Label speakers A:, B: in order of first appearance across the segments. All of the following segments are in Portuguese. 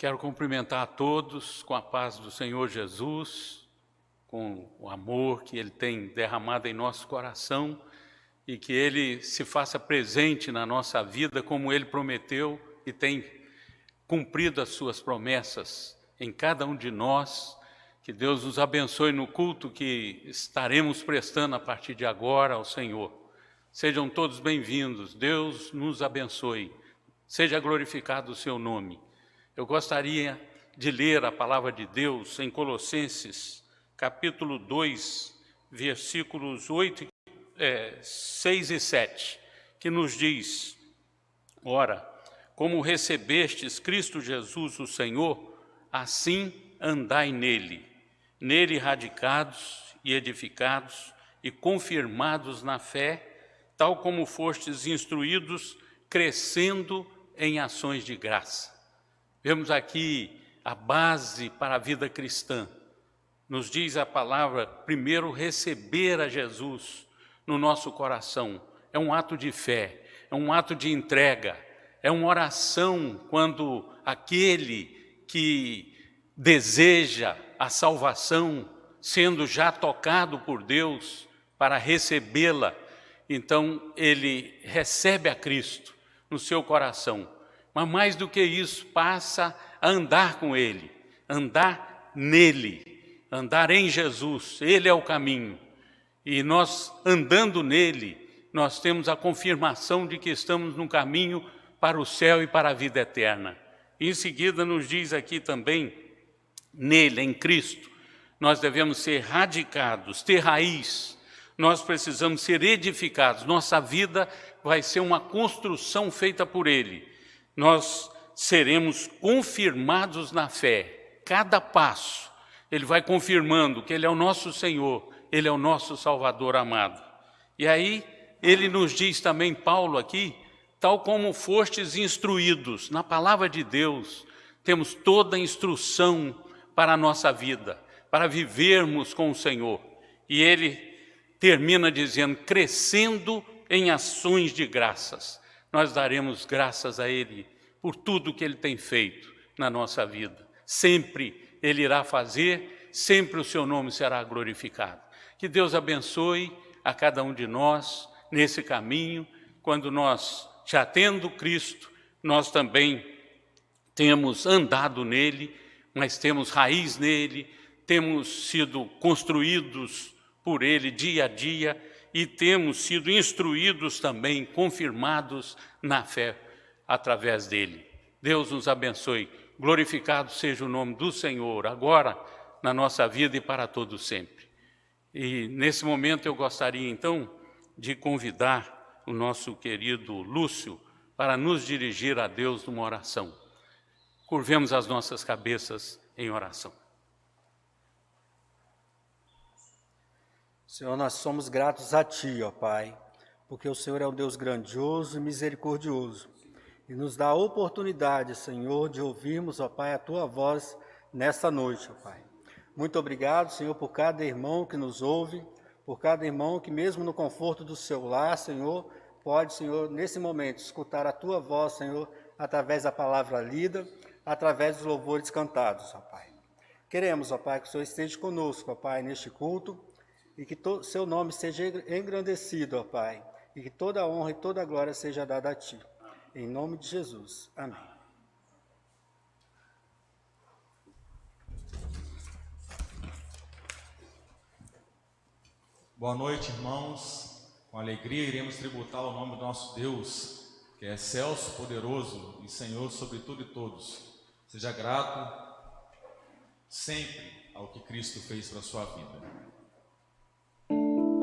A: Quero cumprimentar a todos com a paz do Senhor Jesus, com o amor que Ele tem derramado em nosso coração e que Ele se faça presente na nossa vida como Ele prometeu e tem cumprido as suas promessas em cada um de nós. Que Deus nos abençoe no culto que estaremos prestando a partir de agora ao Senhor. Sejam todos bem-vindos, Deus nos abençoe, seja glorificado o seu nome. Eu gostaria de ler a palavra de Deus em Colossenses, capítulo 2, versículos 6 e 7, que nos diz: Ora, como recebestes Cristo Jesus o Senhor, assim andai nele radicados e edificados e confirmados na fé, tal como fostes instruídos, crescendo em ações de graça. Vemos aqui a base para a vida cristã. Nos diz a palavra, primeiro, receber a Jesus no nosso coração. É um ato de fé, é um ato de entrega, é uma oração quando aquele que deseja a salvação, sendo já tocado por Deus para recebê-la, então ele recebe a Cristo no seu coração. Mas mais do que isso, passa a andar com Ele, andar nele, andar em Jesus. Ele é o caminho. E nós, andando nele, nós temos a confirmação de que estamos no caminho para o céu e para a vida eterna. Em seguida, nos diz aqui também, nele, em Cristo, nós devemos ser radicados, ter raiz. Nós precisamos ser edificados. Nossa vida vai ser uma construção feita por Ele. Nós seremos confirmados na fé. Cada passo, Ele vai confirmando que Ele é o nosso Senhor, Ele é o nosso Salvador amado. E aí, Ele nos diz também, Paulo aqui, tal como fostes instruídos na palavra de Deus, temos toda a instrução para a nossa vida, para vivermos com o Senhor. E Ele termina dizendo, crescendo em ações de graças. Nós daremos graças a Ele por tudo que Ele tem feito na nossa vida. Sempre Ele irá fazer, sempre o seu nome será glorificado. Que Deus abençoe a cada um de nós nesse caminho. Quando nós, já tendo Cristo, nós também temos andado nele, mas temos raiz nele, temos sido construídos por Ele dia a dia e temos sido instruídos também, confirmados na fé através dele. Deus nos abençoe. Glorificado seja o nome do Senhor, agora, na nossa vida e para todo sempre. E nesse momento eu gostaria então de convidar o nosso querido Lúcio para nos dirigir a Deus numa oração. Curvemos as nossas cabeças em oração.
B: Senhor, nós somos gratos a Ti, ó Pai, porque o Senhor é um Deus grandioso e misericordioso. E nos dá a oportunidade, Senhor, de ouvirmos, ó Pai, a Tua voz nesta noite, ó Pai. Muito obrigado, Senhor, por cada irmão que nos ouve, por cada irmão que mesmo no conforto do seu lar, Senhor, pode, Senhor, nesse momento, escutar a Tua voz, Senhor, através da palavra lida, através dos louvores cantados, ó Pai. Queremos, ó Pai, que o Senhor esteja conosco, ó Pai, neste culto, e que seu nome seja engrandecido, ó Pai, e que toda a honra e toda a glória seja dada a Ti. Em nome de Jesus. Amém.
C: Boa noite, irmãos. Com alegria iremos tributar ao nome do nosso Deus, que é excelso, poderoso e Senhor sobre tudo e todos. Seja grato sempre ao que Cristo fez para a sua vida.
D: Oh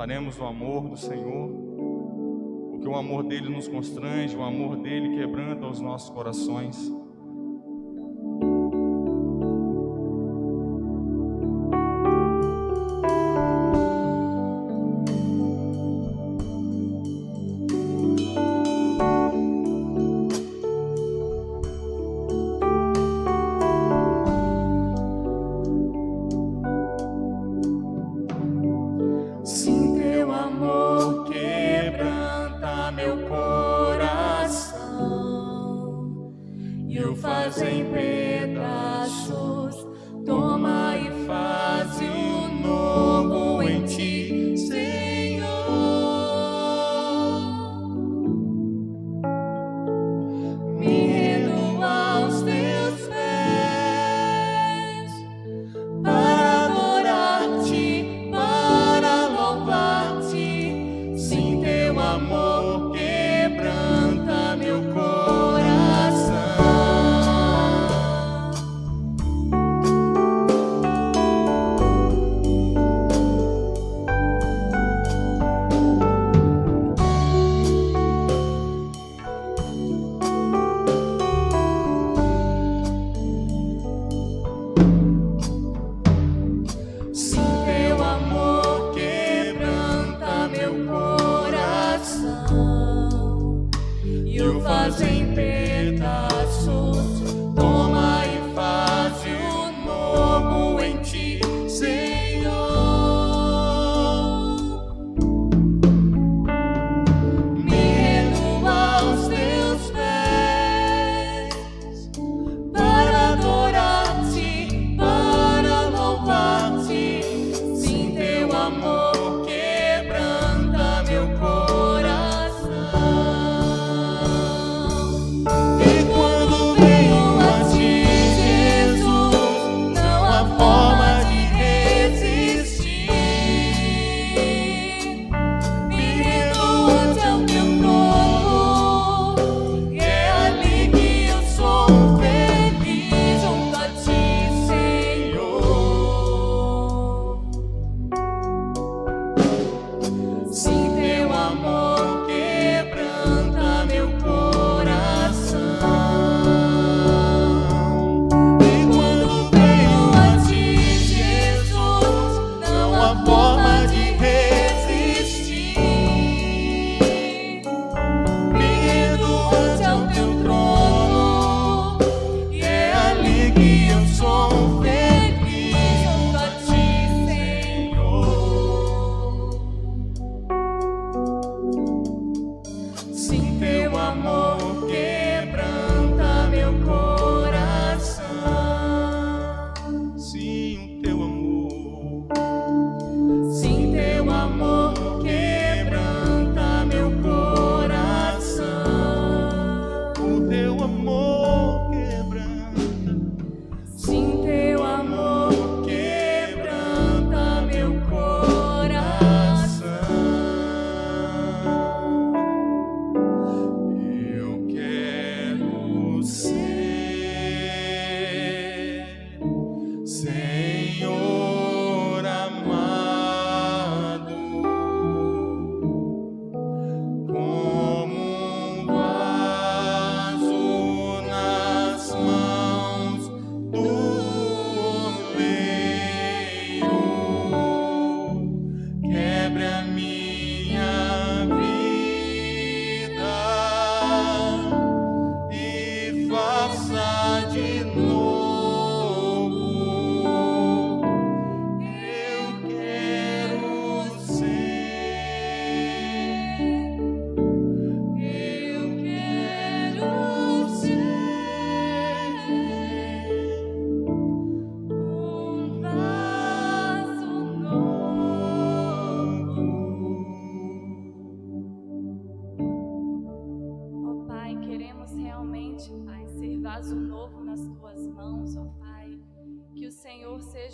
C: Cantaremos o amor do Senhor, porque o amor dele nos constrange, o amor dele quebranta os nossos corações.
D: Senhor.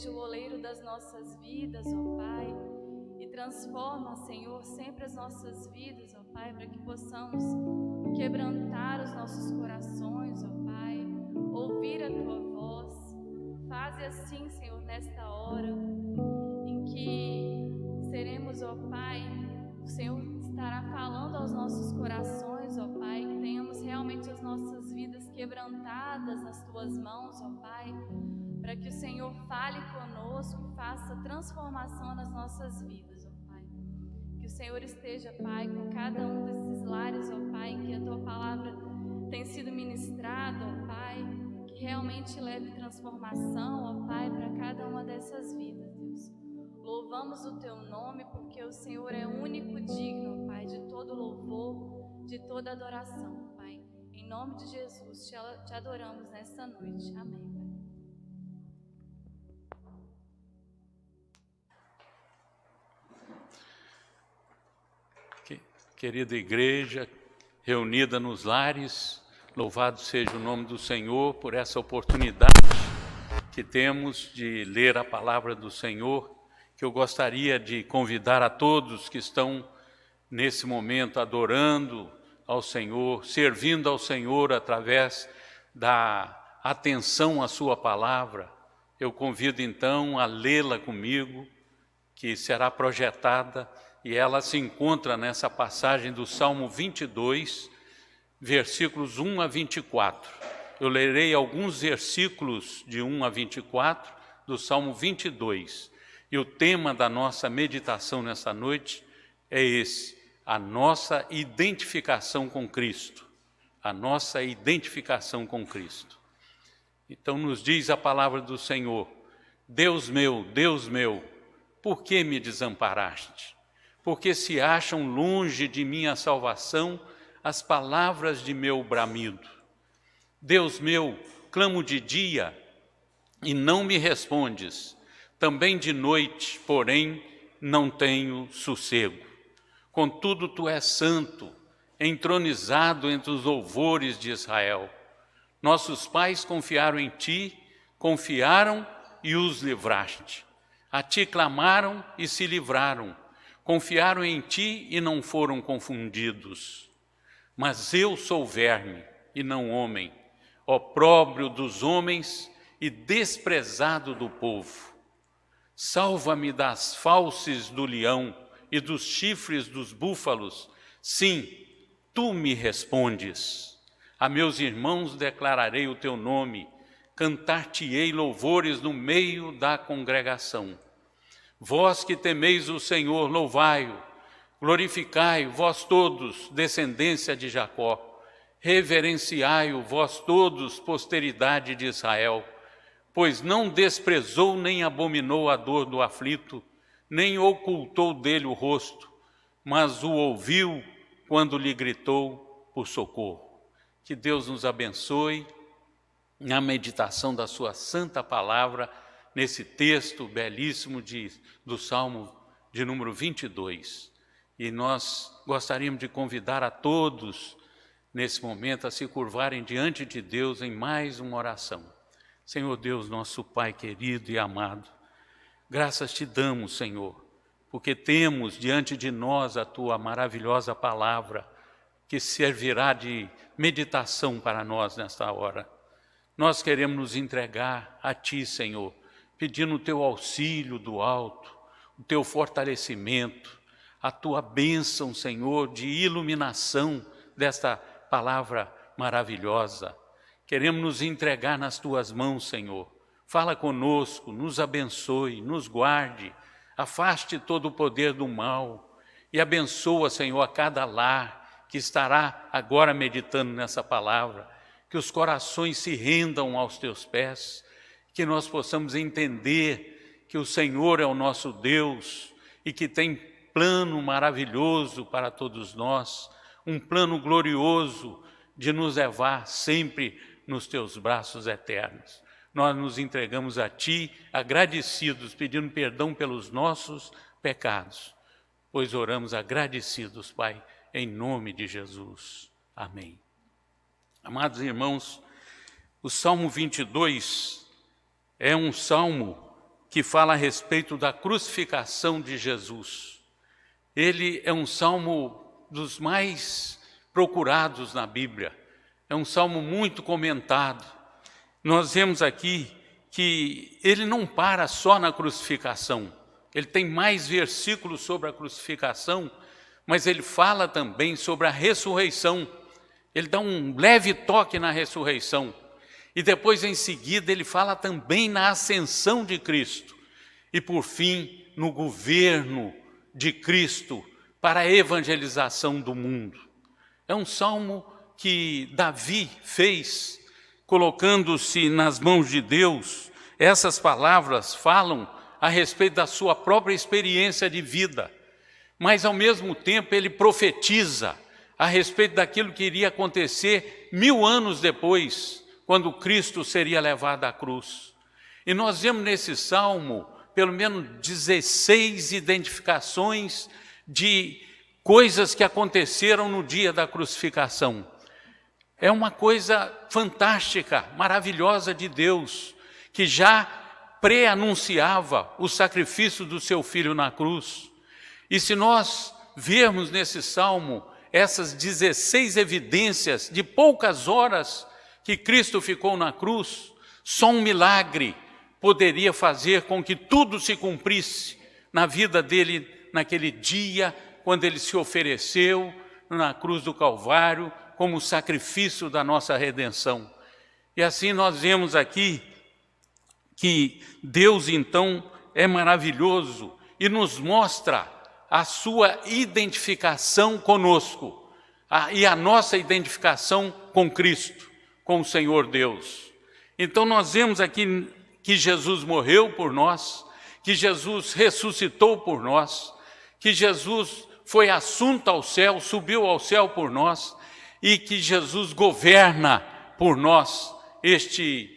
D: seja o oleiro das nossas vidas, ó Pai, e transforma, Senhor, sempre as nossas vidas, ó Pai, para que possamos quebrantar os nossos corações, ó Pai, ouvir a Tua voz. Faze assim, Senhor, nesta hora em que seremos, ó Pai, o Senhor estará falando aos nossos corações, ó Pai, que tenhamos realmente as nossas vidas quebrantadas nas Tuas mãos, ó Pai, para que o Senhor fale conosco e faça transformação nas nossas vidas, ó Pai. Que o Senhor esteja, Pai, com cada um desses lares, ó Pai, em que a Tua palavra tem sido ministrada, ó Pai, que realmente leve transformação, ó Pai, para cada uma dessas vidas, Deus. Louvamos o Teu nome, porque o Senhor é único, digno, Pai, de todo louvor, de toda adoração, Pai. Em nome de Jesus, te adoramos nesta noite. Amém, Pai.
A: Querida igreja, reunida nos lares, louvado seja o nome do Senhor por essa oportunidade que temos de ler a palavra do Senhor, que eu gostaria de convidar a todos que estão nesse momento adorando ao Senhor, servindo ao Senhor através da atenção à sua palavra. Eu convido então a lê-la comigo, que será projetada, e ela se encontra nessa passagem do Salmo 22, versículos 1 a 24. Eu lerei alguns versículos de 1 a 24 do Salmo 22. E o tema da nossa meditação nessa noite é esse: a nossa identificação com Cristo. A nossa identificação com Cristo. Então nos diz a palavra do Senhor: Deus meu, por que me desamparaste? Porque se acham longe de minha salvação as palavras de meu bramido. Deus meu, clamo de dia e não me respondes, também de noite, porém, não tenho sossego. Contudo, Tu és santo, entronizado entre os louvores de Israel. Nossos pais confiaram em Ti, confiaram e os livraste. A Ti clamaram e se livraram. Confiaram em Ti e não foram confundidos. Mas eu sou verme e não homem, opróbrio dos homens e desprezado do povo. Salva-me das fauces do leão e dos chifres dos búfalos. Sim, Tu me respondes. A meus irmãos declararei o Teu nome, cantar-te-ei louvores no meio da congregação. Vós que temeis o Senhor, louvai-o, glorificai-o, vós todos, descendência de Jacó, reverenciai-o, vós todos, posteridade de Israel, pois não desprezou nem abominou a dor do aflito, nem ocultou dele o rosto, mas o ouviu quando lhe gritou por socorro. Que Deus nos abençoe na meditação da sua santa palavra, nesse texto belíssimo do Salmo de número 22. E nós gostaríamos de convidar a todos, nesse momento, a se curvarem diante de Deus em mais uma oração. Senhor Deus, nosso Pai querido e amado, graças Te damos, Senhor, porque temos diante de nós a Tua maravilhosa palavra, que servirá de meditação para nós nesta hora. Nós queremos nos entregar a Ti, Senhor, pedindo o Teu auxílio do alto, o Teu fortalecimento, a Tua bênção, Senhor, de iluminação desta palavra maravilhosa. Queremos nos entregar nas Tuas mãos, Senhor. Fala conosco, nos abençoe, nos guarde, afaste todo o poder do mal e abençoa, Senhor, a cada lar que estará agora meditando nessa palavra, que os corações se rendam aos Teus pés, que nós possamos entender que o Senhor é o nosso Deus e que tem plano maravilhoso para todos nós, um plano glorioso de nos levar sempre nos Teus braços eternos. Nós nos entregamos a Ti, agradecidos, pedindo perdão pelos nossos pecados, pois oramos agradecidos, Pai, em nome de Jesus. Amém. Amados irmãos, o Salmo 22 é um salmo que fala a respeito da crucificação de Jesus. Ele é um salmo dos mais procurados na Bíblia. É um salmo muito comentado. Nós vemos aqui que ele não para só na crucificação. Ele tem mais versículos sobre a crucificação, mas ele fala também sobre a ressurreição. Ele dá um leve toque na ressurreição. E depois, em seguida, ele fala também na ascensão de Cristo. E, por fim, no governo de Cristo para a evangelização do mundo. É um salmo que Davi fez, colocando-se nas mãos de Deus. Essas palavras falam a respeito da sua própria experiência de vida. Mas, ao mesmo tempo, ele profetiza a respeito daquilo que iria acontecer 1000 anos depois, quando Cristo seria levado à cruz. E nós vemos nesse salmo pelo menos 16 identificações de coisas que aconteceram no dia da crucificação. É uma coisa fantástica, maravilhosa de Deus, que já pré-anunciava o sacrifício do seu Filho na cruz. E se nós vermos nesse salmo essas 16 evidências de poucas horas que Cristo ficou na cruz, só um milagre poderia fazer com que tudo se cumprisse na vida dele naquele dia, quando ele se ofereceu na cruz do Calvário como sacrifício da nossa redenção. E assim nós vemos aqui que Deus então é maravilhoso e nos mostra a sua identificação conosco e a nossa identificação com Cristo, com o Senhor Deus. Então nós vemos aqui que Jesus morreu por nós, que Jesus ressuscitou por nós, que Jesus foi assunto ao céu, subiu ao céu por nós, e que Jesus governa por nós este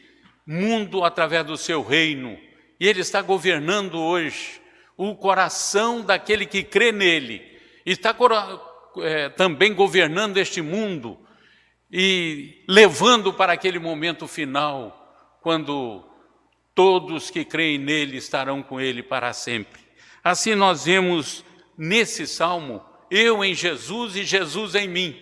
A: mundo através do seu reino. E Ele está governando hoje o coração daquele que crê nele. E está também governando este mundo e levando para aquele momento final, quando todos que creem nele estarão com ele para sempre. Assim nós vemos nesse salmo, eu em Jesus e Jesus em mim.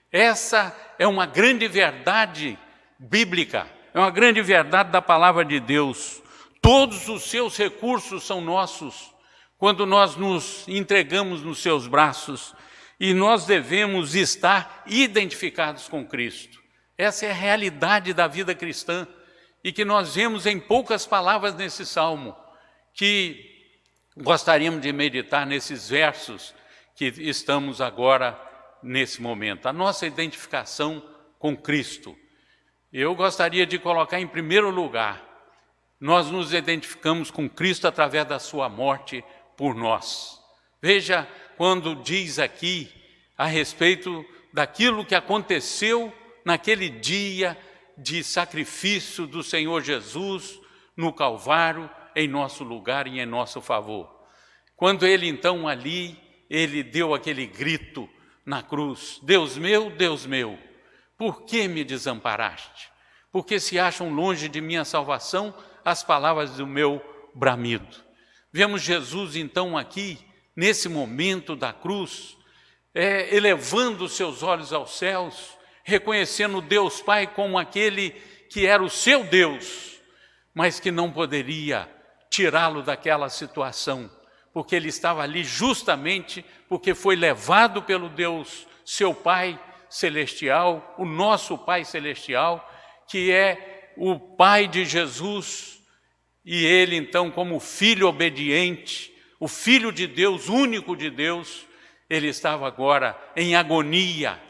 A: Essa é uma grande verdade bíblica, é uma grande verdade da palavra de Deus. Todos os seus recursos são nossos quando nós nos entregamos nos seus braços, e nós devemos estar identificados com Cristo. Essa é a realidade da vida cristã, e que nós vemos em poucas palavras nesse salmo, que gostaríamos de meditar nesses versos que estamos agora nesse momento. A nossa identificação com Cristo. Eu gostaria de colocar em primeiro lugar, nós nos identificamos com Cristo através da sua morte por nós. Veja quando diz aqui a respeito daquilo que aconteceu naquele dia de sacrifício do Senhor Jesus no Calvário, em nosso lugar e em nosso favor. Quando ele então ali, ele deu aquele grito na cruz: Deus meu, por que me desamparaste? Porque se acham longe de minha salvação as palavras do meu bramido. Vemos Jesus então aqui, nesse momento da cruz, elevando os seus olhos aos céus, reconhecendo Deus Pai como aquele que era o seu Deus, mas que não poderia tirá-lo daquela situação, porque ele estava ali justamente porque foi levado pelo Deus, seu Pai celestial, o nosso Pai celestial, que é o Pai de Jesus, e ele então como filho obediente, o Filho de Deus, único de Deus, ele estava agora em agonia,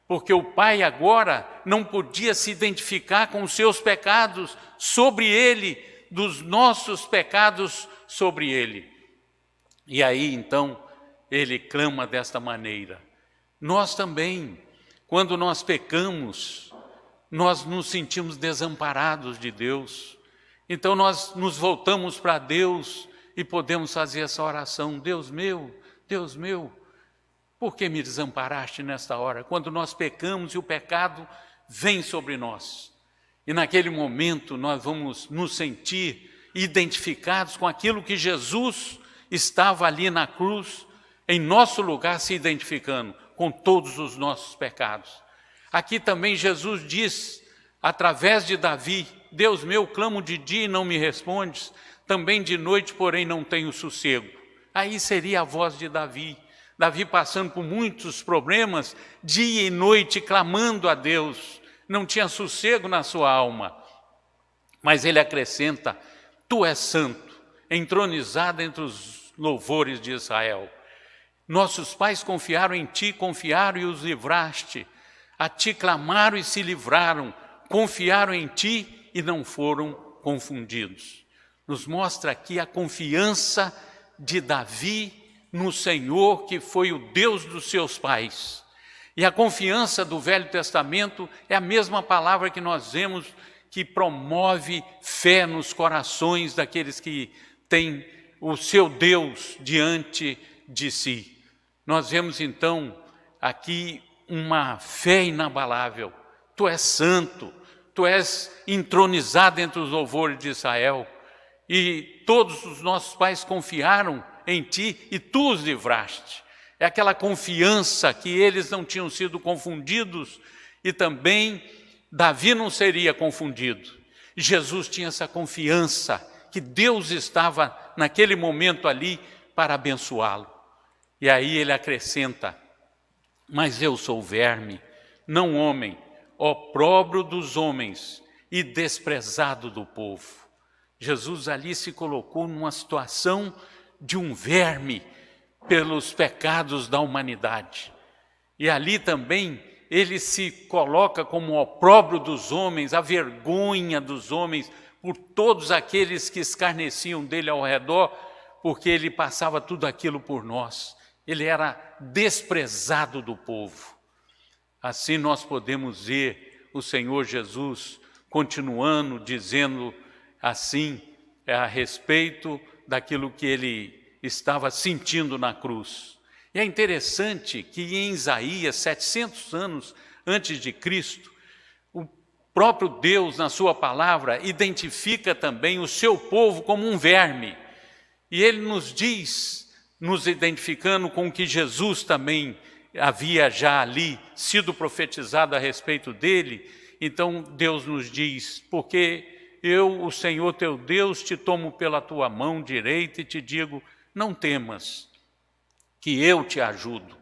A: porque o Pai agora não podia se identificar com os seus pecados sobre ele, dos nossos pecados sobre ele. E aí então ele clama desta maneira. Nós também, quando nós pecamos, nós nos sentimos desamparados de Deus. Então nós nos voltamos para Deus e podemos fazer essa oração: Deus meu, por que me desamparaste nesta hora? Quando nós pecamos e o pecado vem sobre nós. E naquele momento nós vamos nos sentir identificados com aquilo que Jesus estava ali na cruz, em nosso lugar, se identificando com todos os nossos pecados. Aqui também Jesus diz, através de Davi: Deus meu, clamo de dia e não me respondes, também de noite, porém, não tenho sossego. Aí seria a voz de Davi. Davi passando por muitos problemas, dia e noite, clamando a Deus. Não tinha sossego na sua alma. Mas ele acrescenta: Tu és santo, entronizado entre os louvores de Israel. Nossos pais confiaram em Ti, confiaram e os livraste. A Ti clamaram e se livraram, confiaram em Ti e não foram confundidos. Nos mostra aqui a confiança de Davi no Senhor, que foi o Deus dos seus pais. E a confiança do Velho Testamento é a mesma palavra que nós vemos que promove fé nos corações daqueles que têm o seu Deus diante de si. Nós vemos então aqui uma fé inabalável. Tu és santo, Tu és entronizado entre os louvores de Israel. E todos os nossos pais confiaram em Ti e Tu os livraste. É aquela confiança que eles não tinham sido confundidos e também Davi não seria confundido. Jesus tinha essa confiança que Deus estava naquele momento ali para abençoá-lo. E aí ele acrescenta: Mas eu sou verme, não homem, opróbrio dos homens e desprezado do povo. Jesus ali se colocou numa situação de um verme pelos pecados da humanidade. E ali também ele se coloca como opróbrio dos homens, a vergonha dos homens, por todos aqueles que escarneciam dele ao redor, porque ele passava tudo aquilo por nós. Ele era desprezado do povo. Assim nós podemos ver o Senhor Jesus continuando dizendo assim a respeito daquilo que ele estava sentindo na cruz. E é interessante que em Isaías, 700 anos antes de Cristo, o próprio Deus, na sua palavra, identifica também o seu povo como um verme. E ele nos diz, nos identificando com o que Jesus também havia já ali sido profetizado a respeito dele. Então Deus nos diz: porque eu, o Senhor teu Deus, te tomo pela tua mão direita e te digo: não temas, que eu te ajudo.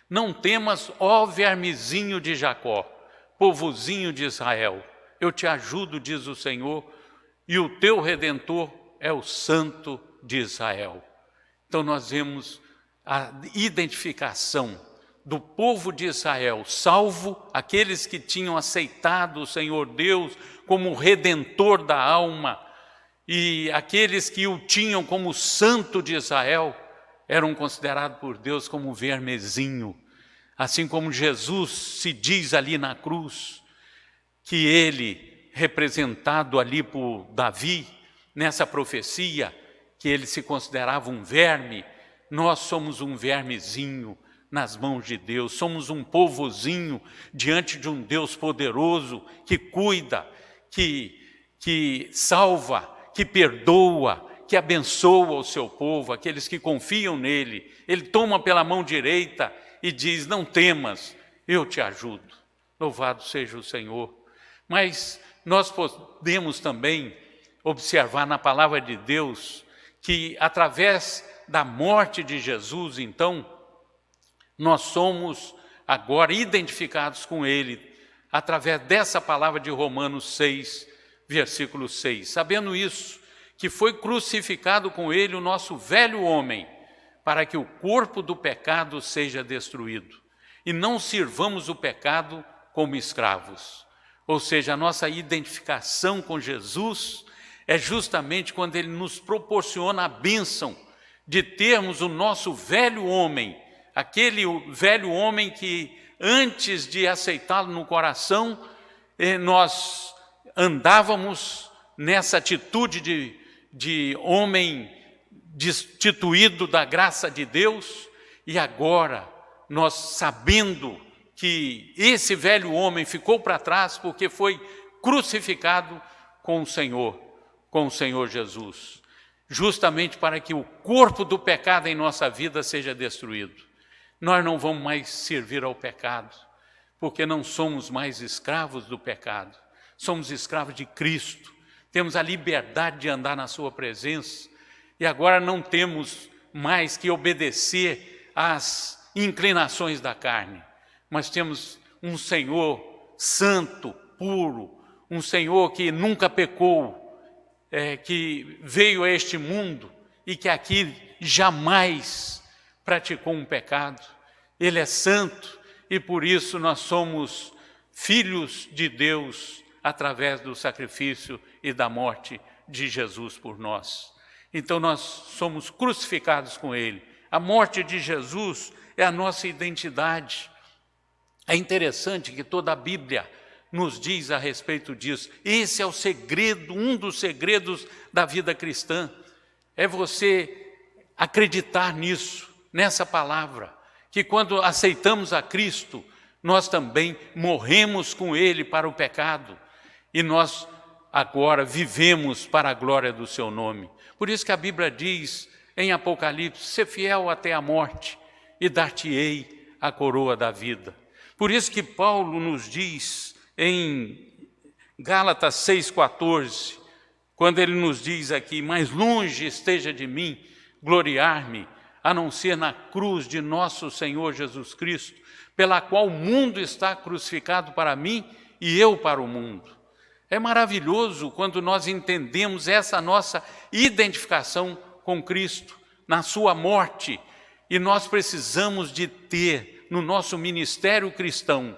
A: Não temas, ó vermezinho de Jacó, povozinho de Israel. Eu te ajudo, diz o Senhor, e o teu Redentor é o Santo de Israel. Então nós vemos a identificação do povo de Israel, salvo aqueles que tinham aceitado o Senhor Deus como Redentor da alma, e aqueles que o tinham como Santo de Israel, eram considerados por Deus como vermezinho. Assim como Jesus se diz ali na cruz, que ele, representado ali por Davi, nessa profecia, que ele se considerava um verme, nós somos um vermezinho nas mãos de Deus, somos um povozinho diante de um Deus poderoso, que cuida, que salva, que perdoa, que abençoa o seu povo, aqueles que confiam nele. Ele toma pela mão direita e diz: não temas, eu te ajudo. Louvado seja o Senhor. Mas nós podemos também observar na palavra de Deus que através da morte de Jesus, então, nós somos agora identificados com ele, através dessa palavra de Romanos 6, versículo 6. Sabendo isso, que foi crucificado com ele o nosso velho homem, para que o corpo do pecado seja destruído, e não sirvamos o pecado como escravos. Ou seja, a nossa identificação com Jesus é justamente quando ele nos proporciona a bênção de termos o nosso velho homem, aquele velho homem que antes de aceitá-lo no coração, nós andávamos nessa atitude de homem destituído da graça de Deus, e agora nós, sabendo que esse velho homem ficou para trás porque foi crucificado com o Senhor, com o Senhor Jesus, justamente para que o corpo do pecado em nossa vida seja destruído. Nós não vamos mais servir ao pecado, porque não somos mais escravos do pecado, somos escravos de Cristo, temos a liberdade de andar na sua presença, e agora não temos mais que obedecer às inclinações da carne, mas temos um Senhor santo, puro, um Senhor que nunca pecou, que veio a este mundo e que aqui jamais praticou um pecado. Ele é santo e por isso nós somos filhos de Deus através do sacrifício e da morte de Jesus por nós. Então nós somos crucificados com Ele. A morte de Jesus é a nossa identidade. É interessante que toda a Bíblia nos diz a respeito disso. Esse é o segredo, um dos segredos da vida cristã. É você acreditar nisso, nessa palavra, que quando aceitamos a Cristo, nós também morremos com Ele para o pecado. E nós agora vivemos para a glória do seu nome. Por isso que a Bíblia diz em Apocalipse, ser fiel até a morte e dar-te-ei a coroa da vida. Por isso que Paulo nos diz em Gálatas 6,14, quando ele nos diz aqui, mais longe esteja de mim gloriar-me, a não ser na cruz de nosso Senhor Jesus Cristo, pela qual o mundo está crucificado para mim e eu para o mundo. É maravilhoso quando nós entendemos essa nossa identificação com Cristo, na sua morte, e nós precisamos de ter no nosso ministério cristão,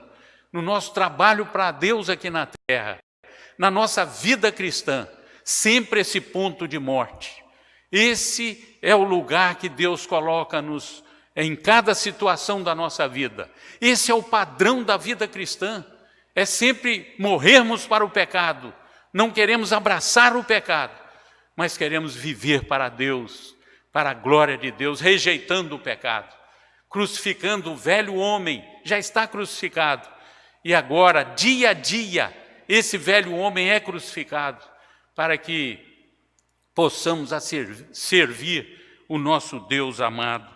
A: no nosso trabalho para Deus aqui na terra, na nossa vida cristã, sempre esse ponto de morte. Esse é o lugar que Deus coloca-nos em cada situação da nossa vida. Esse é o padrão da vida cristã. É sempre morrermos para o pecado. Não queremos abraçar o pecado, mas queremos viver para Deus, para a glória de Deus, rejeitando o pecado, crucificando o velho homem, já está crucificado. E agora, dia a dia, esse velho homem é crucificado, para que possamos servir o nosso Deus amado.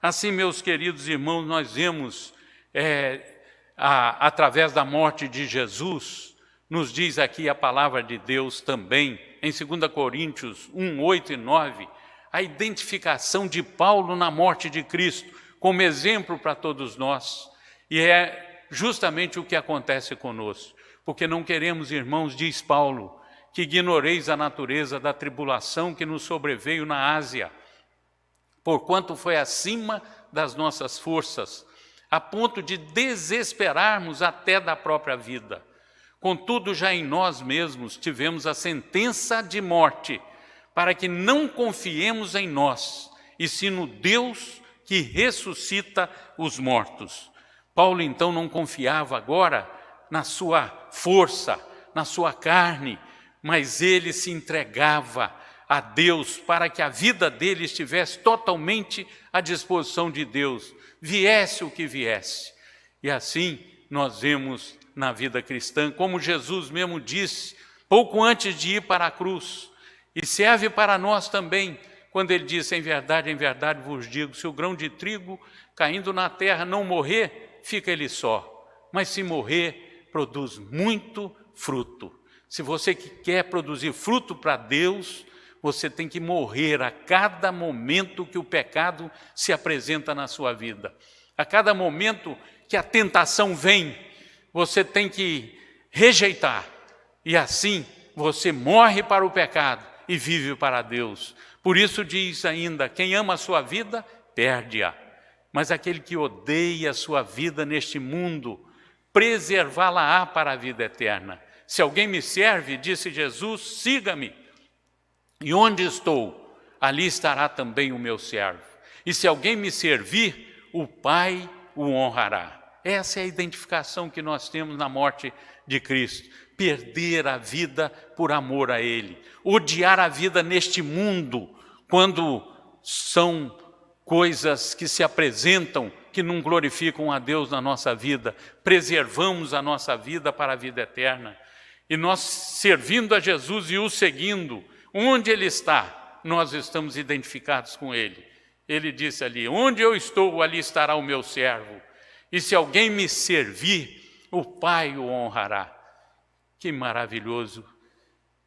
A: Assim, meus queridos irmãos, nós vemos, através da morte de Jesus, nos diz aqui a palavra de Deus também, em 2 Coríntios 1, 8 e 9, a identificação de Paulo na morte de Cristo, como exemplo para todos nós. E é justamente o que acontece conosco, porque não queremos, irmãos, diz Paulo, que ignoreis a natureza da tribulação que nos sobreveio na Ásia, porquanto foi acima das nossas forças, a ponto de desesperarmos até da própria vida. Contudo, já em nós mesmos tivemos a sentença de morte, para que não confiemos em nós, e sim no Deus que ressuscita os mortos. Paulo, então, não confiava agora na sua força, na sua carne, mas ele se entregava a Deus para que a vida dele estivesse totalmente à disposição de Deus, viesse o que viesse. E assim nós vemos na vida cristã, como Jesus mesmo disse, pouco antes de ir para a cruz, e serve para nós também, quando ele disse, em verdade vos digo, se o grão de trigo caindo na terra não morrer, fica ele só, mas se morrer, produz muito fruto. Se você quer produzir fruto para Deus, você tem que morrer a cada momento que o pecado se apresenta na sua vida. A cada momento que a tentação vem, você tem que rejeitar. E assim você morre para o pecado e vive para Deus. Por isso diz ainda, quem ama a sua vida, perde-a. Mas aquele que odeia a sua vida neste mundo, preservá-la-á para a vida eterna. Se alguém me serve, disse Jesus, siga-me. E onde estou, ali estará também o meu servo. E se alguém me servir, o Pai o honrará. Essa é a identificação que nós temos na morte de Cristo. Perder a vida por amor a Ele. Odiar a vida neste mundo, quando são coisas que se apresentam, que não glorificam a Deus na nossa vida. Preservamos a nossa vida para a vida eterna. E nós, servindo a Jesus e o seguindo, Onde Ele está, nós estamos identificados com Ele. Ele disse ali, onde eu estou, ali estará o meu servo. E se alguém me servir, o Pai o honrará. Que maravilhoso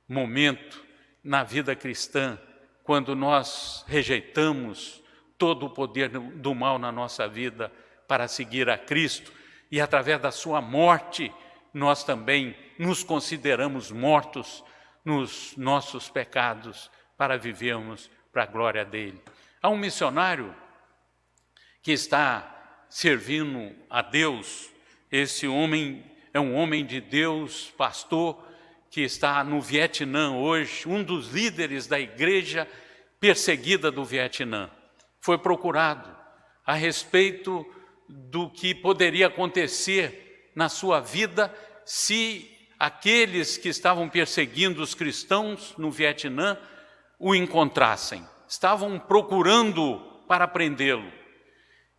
A: momento na vida cristã, quando nós rejeitamos todo o poder do mal na nossa vida para seguir a Cristo, e através da sua morte, nós também nos consideramos mortos nos nossos pecados para vivermos para a glória dele. Há um missionário que está servindo a Deus. Esse homem é um homem de Deus, pastor, que está no Vietnã hoje, um dos líderes da igreja perseguida do Vietnã. Foi procurado a respeito do que poderia acontecer na sua vida se aqueles que estavam perseguindo os cristãos no Vietnã o encontrassem. Estavam procurando para prendê-lo.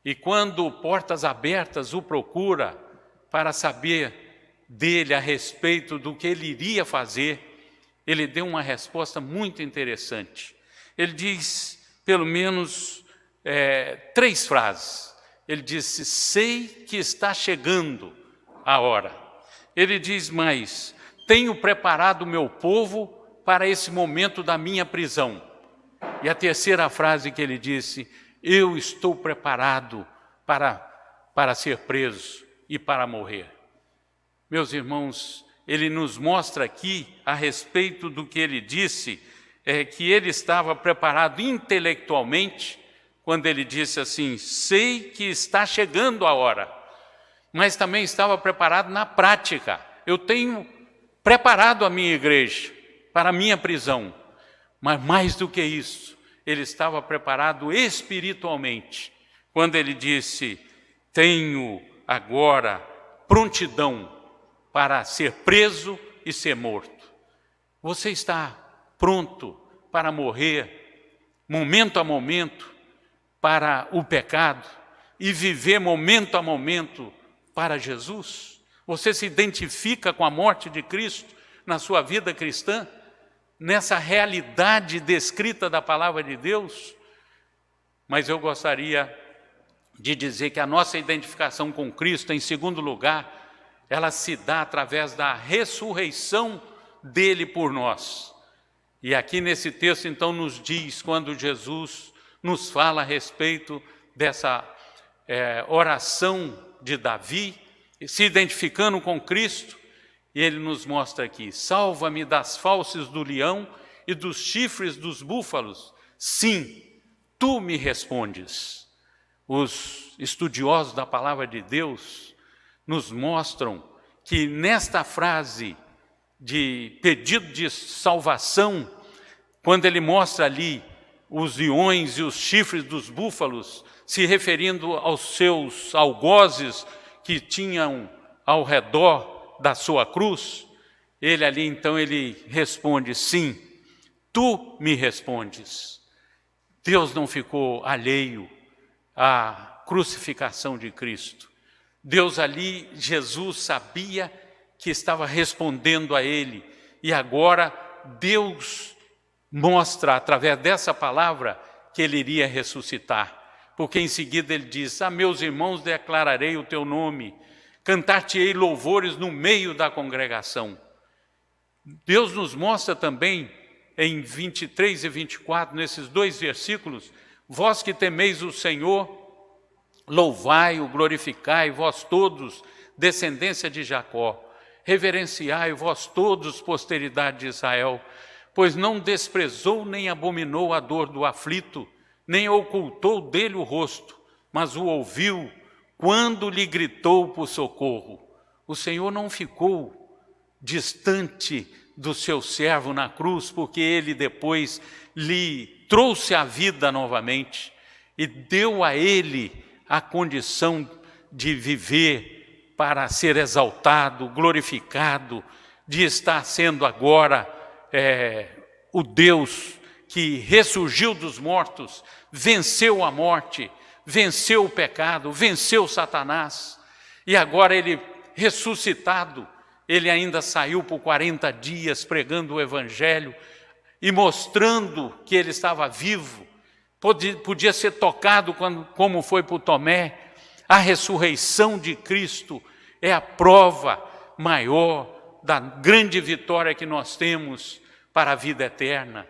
A: E quando Portas Abertas o procura para saber dele a respeito do que ele iria fazer, ele deu uma resposta muito interessante. Ele diz, pelo menos, 3 frases. Ele disse, sei que está chegando a hora. Ele diz mais, tenho preparado o meu povo para esse momento da minha prisão. E a terceira frase que ele disse, eu estou preparado para ser preso e para morrer. Meus irmãos, ele nos mostra aqui, a respeito do que ele disse, que ele estava preparado intelectualmente, quando ele disse assim, sei que está chegando a hora, mas também estava preparado na prática. Eu tenho preparado a minha igreja para a minha prisão, mas mais do que isso, ele estava preparado espiritualmente, quando ele disse, tenho agora prontidão para ser preso e ser morto. Você está pronto para morrer, momento a momento, para o pecado e viver momento a momento para Jesus? Você se identifica com a morte de Cristo na sua vida cristã? Nessa realidade descrita da palavra de Deus? Mas eu gostaria de dizer que a nossa identificação com Cristo, em segundo lugar, ela se dá através da ressurreição dele por nós. E aqui nesse texto, então, nos diz, quando Jesus nos fala a respeito dessa oração de Davi, se identificando com Cristo, e ele nos mostra aqui, salva-me das fauces do leão e dos chifres dos búfalos. Sim, tu me respondes. Os estudiosos da palavra de Deus nos mostram que nesta frase de pedido de salvação, quando ele mostra ali os leões e os chifres dos búfalos, se referindo aos seus algozes que tinham ao redor da sua cruz, ele ali então ele responde, sim, tu me respondes. Deus não ficou alheio à crucificação de Cristo. Deus ali, Jesus sabia que estava respondendo a ele, e agora Deus mostra através dessa palavra que ele iria ressuscitar, porque em seguida ele diz, a meus irmãos declararei o teu nome, cantar-te-ei louvores no meio da congregação. Deus nos mostra também em 23 e 24, nesses 2 versículos, vós que temeis o Senhor, louvai-o, glorificai, vós todos, descendência de Jacó, reverenciai, vós todos, posteridade de Israel, pois não desprezou nem abominou a dor do aflito, nem ocultou dele o rosto, mas o ouviu quando lhe gritou por socorro. O Senhor não ficou distante do seu servo na cruz, porque ele depois lhe trouxe a vida novamente e deu a ele a condição de viver para ser exaltado, glorificado, de estar sendo agora o Deus que ressurgiu dos mortos, venceu a morte, venceu o pecado, venceu Satanás, e agora ele ressuscitado, ele ainda saiu por 40 dias pregando o Evangelho, e mostrando que ele estava vivo, podia ser tocado como foi para o Tomé. A ressurreição de Cristo é a prova maior da grande vitória que nós temos para a vida eterna.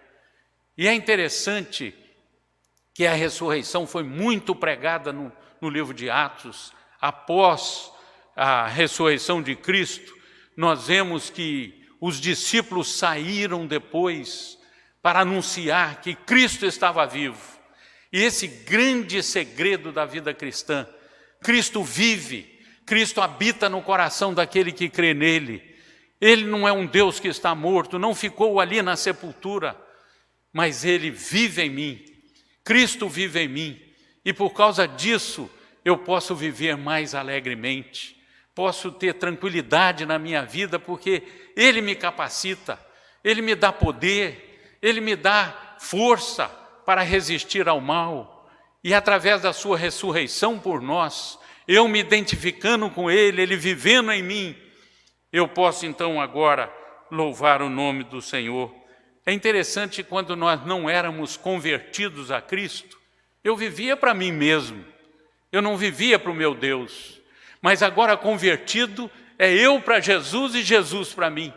A: E é interessante que a ressurreição foi muito pregada no livro de Atos. Após a ressurreição de Cristo, nós vemos que os discípulos saíram depois para anunciar que Cristo estava vivo. E esse grande segredo da vida cristã: Cristo vive, Cristo habita no coração daquele que crê nele. Ele não é um Deus que está morto, não ficou ali na sepultura, mas ele vive em mim. Cristo vive em mim, e por causa disso eu posso viver mais alegremente, posso ter tranquilidade na minha vida, porque ele me capacita, ele me dá poder, ele me dá força para resistir ao mal. E através da sua ressurreição por nós, eu me identificando com ele, ele vivendo em mim, eu posso então agora louvar o nome do Senhor. É interessante, quando nós não éramos convertidos a Cristo, eu vivia para mim mesmo, eu não vivia para o meu Deus. Mas agora convertido, é eu para Jesus e Jesus para mim.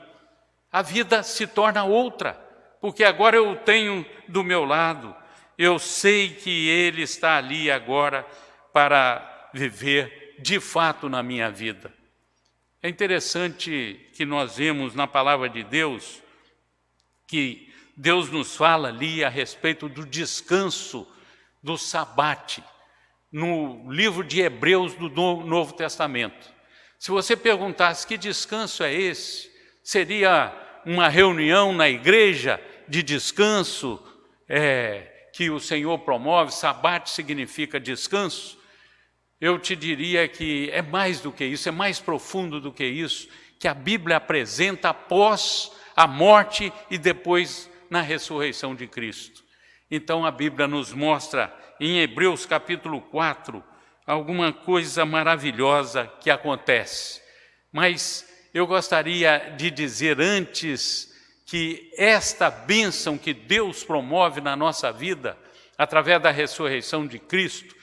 A: A vida se torna outra, porque agora eu o tenho do meu lado. Eu sei que Ele está ali agora para viver de fato na minha vida. É interessante que nós vemos na palavra de Deus que Deus nos fala ali a respeito do descanso, do sabate, no livro de Hebreus do Novo Testamento. Se você perguntasse que descanso é esse, seria uma reunião na igreja de descanso que o Senhor promove, sabate significa descanso. Eu te diria que é mais do que isso, é mais profundo do que isso, que a Bíblia apresenta após a morte e depois na ressurreição de Cristo. Então a Bíblia nos mostra em Hebreus capítulo 4 alguma coisa maravilhosa que acontece. Mas eu gostaria de dizer antes que esta bênção que Deus promove na nossa vida, através da ressurreição de Cristo,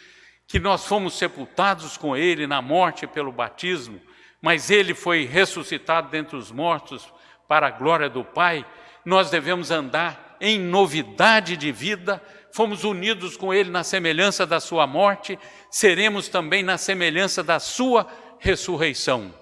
A: que nós fomos sepultados com Ele na morte pelo batismo, mas Ele foi ressuscitado dentre os mortos para a glória do Pai, nós devemos andar em novidade de vida, fomos unidos com Ele na semelhança da sua morte, seremos também na semelhança da sua ressurreição.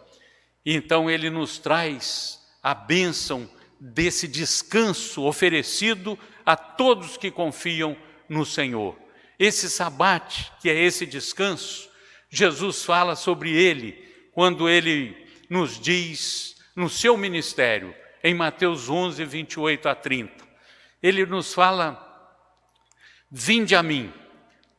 A: Então Ele nos traz a bênção desse descanso oferecido a todos que confiam no Senhor. Esse sabate, que é esse descanso, Jesus fala sobre ele quando ele nos diz no seu ministério, em Mateus 11, 28 a 30. Ele nos fala: vinde a mim,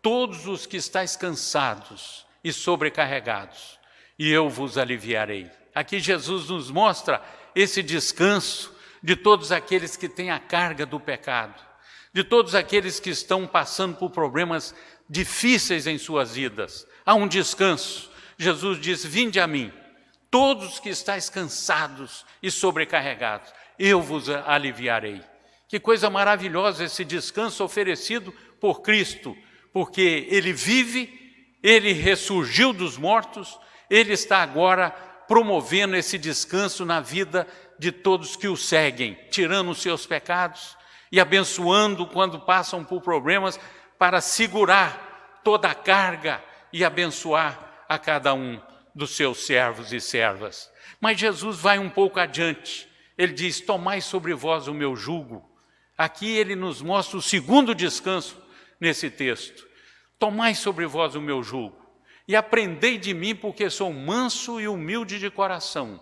A: todos os que estáis cansados e sobrecarregados, e eu vos aliviarei. Aqui Jesus nos mostra esse descanso de todos aqueles que têm a carga do pecado, de todos aqueles que estão passando por problemas difíceis em suas vidas. Há um descanso. Jesus diz: vinde a mim, todos que estáis cansados e sobrecarregados, eu vos aliviarei. Que coisa maravilhosa esse descanso oferecido por Cristo, porque Ele vive, Ele ressurgiu dos mortos, Ele está agora promovendo esse descanso na vida de todos que o seguem, tirando os seus pecados e abençoando quando passam por problemas, para segurar toda a carga e abençoar a cada um dos seus servos e servas. Mas Jesus vai um pouco adiante. Ele diz: tomai sobre vós o meu jugo. Aqui ele nos mostra o segundo descanso nesse texto. Tomai sobre vós o meu jugo e aprendei de mim, porque sou manso e humilde de coração,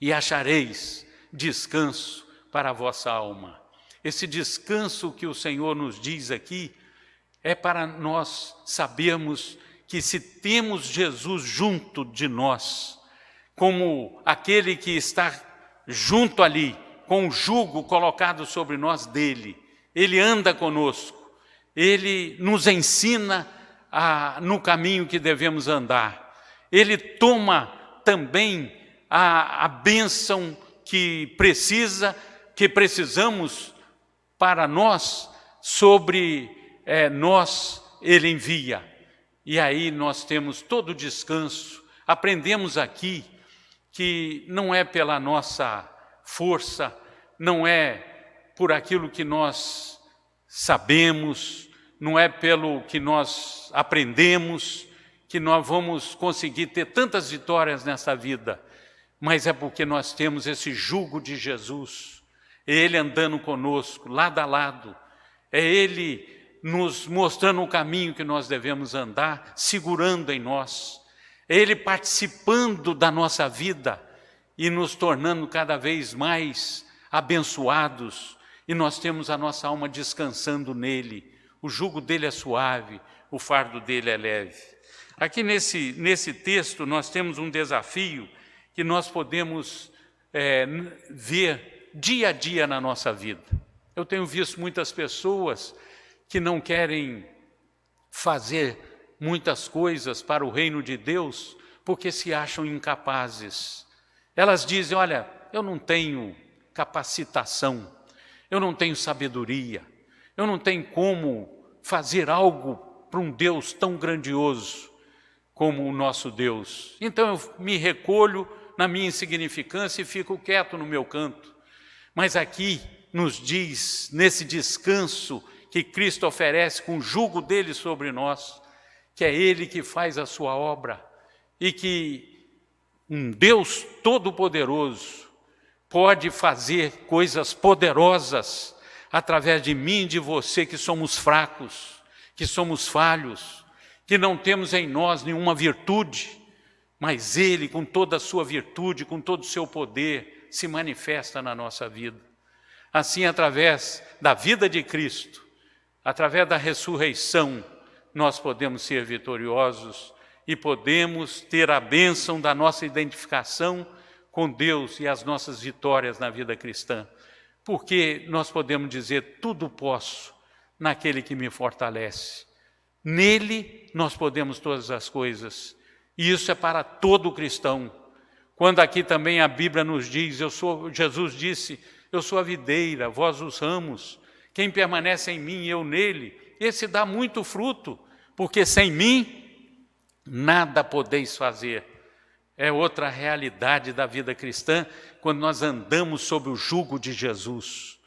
A: e achareis descanso para a vossa alma. Esse descanso que o Senhor nos diz aqui é para nós sabermos que, se temos Jesus junto de nós, como aquele que está junto ali, com o jugo colocado sobre nós dele, ele anda conosco, ele nos ensina no caminho que devemos andar, ele toma também a bênção que precisamos para nós, sobre nós Ele envia. E aí nós temos todo o descanso. Aprendemos aqui que não é pela nossa força, não é por aquilo que nós sabemos, não é pelo que nós aprendemos, que nós vamos conseguir ter tantas vitórias nessa vida, mas é porque nós temos esse jugo de Jesus, é Ele andando conosco, lado a lado, é Ele nos mostrando o caminho que nós devemos andar, segurando em nós, é Ele participando da nossa vida e nos tornando cada vez mais abençoados, e nós temos a nossa alma descansando nele. O jugo dele é suave, o fardo dele é leve. Aqui nesse texto nós temos um desafio que nós podemos ver dia a dia na nossa vida. Eu tenho visto muitas pessoas que não querem fazer muitas coisas para o reino de Deus porque se acham incapazes. Elas dizem, olha, eu não tenho capacitação, eu não tenho sabedoria, eu não tenho como fazer algo para um Deus tão grandioso como o nosso Deus. Então eu me recolho na minha insignificância e fico quieto no meu canto. Mas aqui nos diz, nesse descanso que Cristo oferece com o jugo dele sobre nós, que é Ele que faz a sua obra e que um Deus todo-poderoso pode fazer coisas poderosas através de mim e de você, que somos fracos, que somos falhos, que não temos em nós nenhuma virtude, mas Ele, com toda a sua virtude, com todo o seu poder, se manifesta na nossa vida. Assim, através da vida de Cristo, através da ressurreição, nós podemos ser vitoriosos e podemos ter a bênção da nossa identificação com Deus e as nossas vitórias na vida cristã. Porque nós podemos dizer, tudo posso naquele que me fortalece. Nele nós podemos todas as coisas. E isso é para todo cristão. Quando aqui também a Bíblia nos diz, Jesus disse, eu sou a videira, vós os ramos. Quem permanece em mim e eu nele, esse dá muito fruto, porque sem mim nada podeis fazer. É outra realidade da vida cristã, quando nós andamos sob o jugo de Jesus.